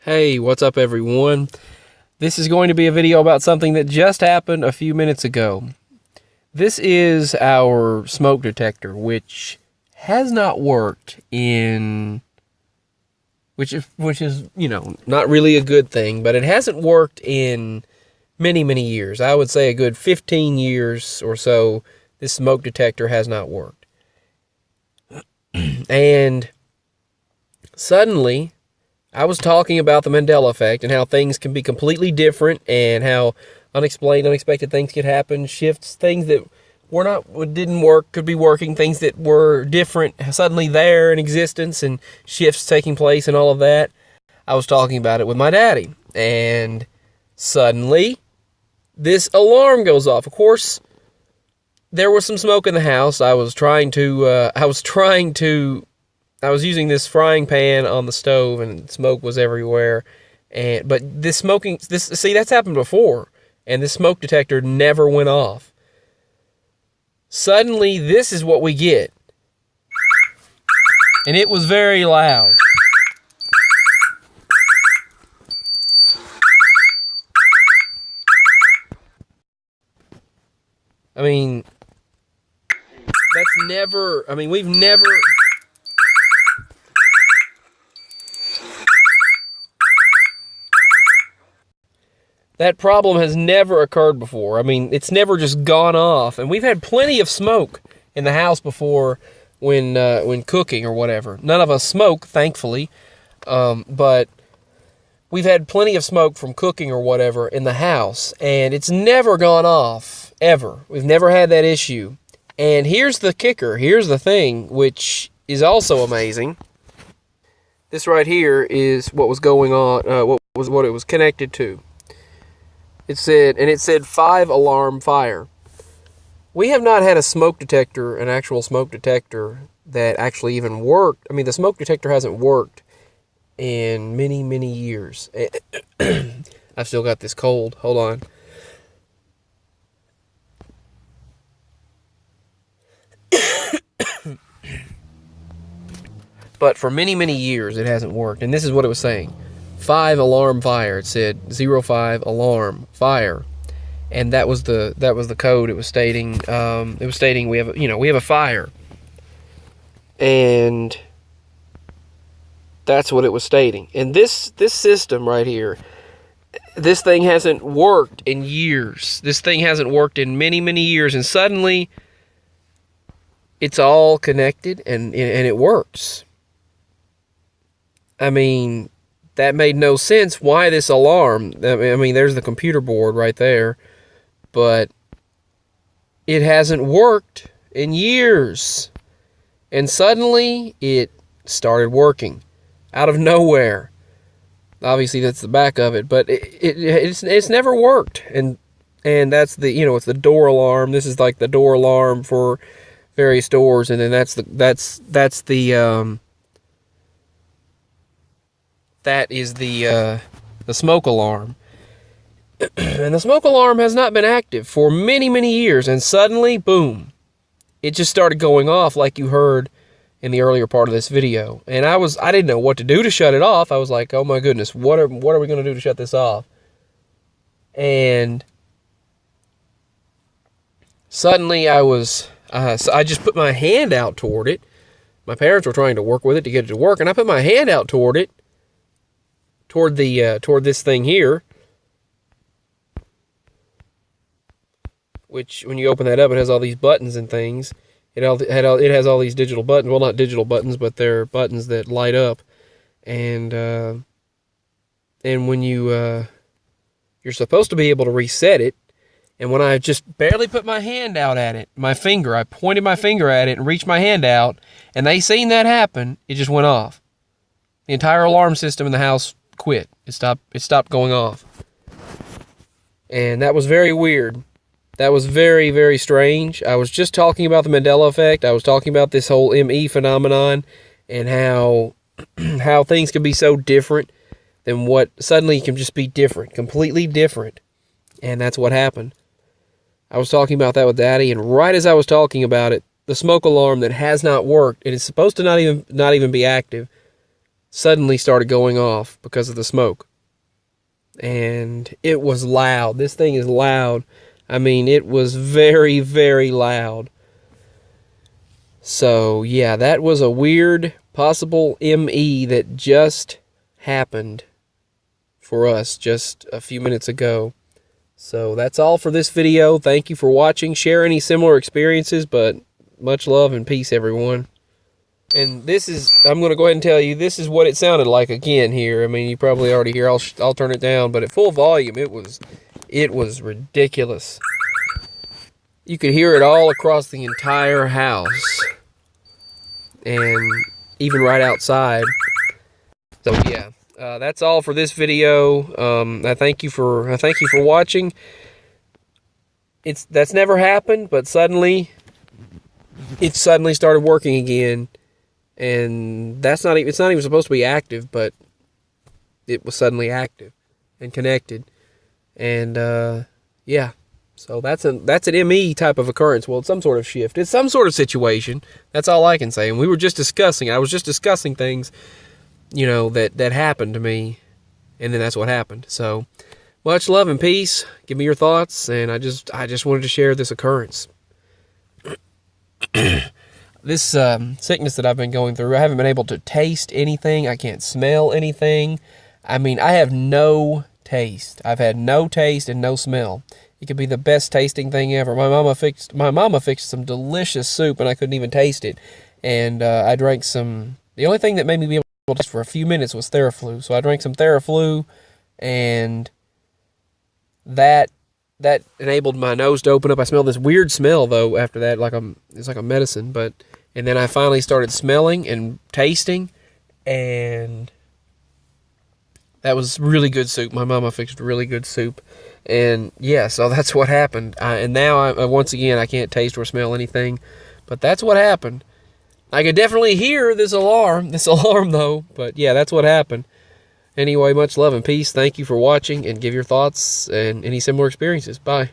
Hey, what's up everyone? This is going to be a video about something that just happened a few minutes ago. This is our smoke detector, which has not worked which is, not really a good thing, but it hasn't worked in many years. I would say a good 15 years or so, this smoke detector has not worked. And suddenly, I was talking about the Mandela effect and how things can be completely different and how unexpected things could happen, shifts, things that didn't work, could be working, things that were different, suddenly there in existence and shifts taking place and all of that. I was talking about it with my daddy, and suddenly this alarm goes off. Of course, there was some smoke in the house. I was using this frying pan on the stove, and smoke was everywhere. But that's happened before, and this smoke detector never went off. Suddenly, this is what we get. And it was very loud. I mean, we've never... That problem has never occurred before. I mean, it's never just gone off. And we've had plenty of smoke in the house before when cooking or whatever. None of us smoke, thankfully. But we've had plenty of smoke from cooking or whatever in the house. And it's never gone off, ever. We've never had that issue. And here's the kicker. Here's the thing, which is also amazing. This right here is what was going on, what it was connected to. It said 5-alarm fire. We have not had an actual smoke detector that actually even worked. I mean, the smoke detector hasn't worked in many years. I've still got this cold. Hold on. But for many years, it hasn't worked. And this is what it was saying. 5-alarm fire. It said 05 alarm fire, and that was the code it was stating. It was stating we have a fire, and that's what it was stating. And this system right here, this thing hasn't worked in years. This thing hasn't worked in many years, and suddenly it's all connected and it works. I mean, that made no sense. Why this alarm? I mean, there's the computer board right there, but it hasn't worked in years. And suddenly, it started working out of nowhere. Obviously, that's the back of it, but it's never worked. And that's it's the door alarm. This is like the door alarm for various doors, and then that is the smoke alarm. And the smoke alarm has not been active for many years, and suddenly, boom, it just started going off like you heard in the earlier part of this video. And I didn't know what to do to shut it off. I was like, oh my goodness, what are we going to do to shut this off? And suddenly so I just put my hand out toward it. My parents were trying to work with it to get it to work, and I put my hand out toward it. Toward this thing here, which when you open that up, it has all these buttons and things. It has all these digital buttons. Well, not digital buttons, but they're buttons that light up. And when you're supposed to be able to reset it. And when I just barely put my hand out at it, I pointed my finger at it and reached my hand out, and they seen that happen. It just went off. The entire alarm system in the house quit. It stopped going off. And that was very weird. That was very strange. I was just talking about the Mandela effect. I was talking about this whole ME phenomenon and how things can be so different than what suddenly can just be different, completely different. And that's what happened. I was talking about that with Daddy, and right as I was talking about it, the smoke alarm that has not worked, it is supposed to not even be active, suddenly started going off because of the smoke. And it was loud. This thing is loud. I mean, it was very, very loud. So, yeah, that was a weird possible ME that just happened for us just a few minutes ago. So that's all for this video. Thank you for watching. Share any similar experiences, but much love and peace, everyone. And this is, I'm going to go ahead and tell you, this is what it sounded like again here. I mean, you probably already hear, I'll turn it down, but at full volume, it was ridiculous. You could hear it all across the entire house. And even right outside. So yeah, that's all for this video. I thank you for watching. That's never happened, but it suddenly started working again, and it's not even supposed to be active, but it was suddenly active and connected, and yeah. So that's an ME type of occurrence. Well, it's some sort of shift. It's some sort of situation. That's all I can say. And we were just discussing. I was just discussing things, you know, that happened to me, and then that's what happened. So much love and peace. Give me your thoughts, and I just wanted to share this occurrence. This sickness that I've been going through, I haven't been able to taste anything. I can't smell anything. I mean, I have no taste. I've had no taste and no smell. It could be the best tasting thing ever. My mama fixed some delicious soup, and I couldn't even taste it. And I drank some. The only thing that made me be able to taste for a few minutes was Theraflu. So I drank some Theraflu, and that enabled my nose to open up. I smelled this weird smell though after that, it's like a medicine. And then I finally started smelling and tasting, and that was really good soup. My mama fixed really good soup. And yeah, so that's what happened. And now, once again, I can't taste or smell anything. But that's what happened. I could definitely hear this alarm though. But yeah, that's what happened. Anyway, much love and peace. Thank you for watching, and give your thoughts and any similar experiences. Bye.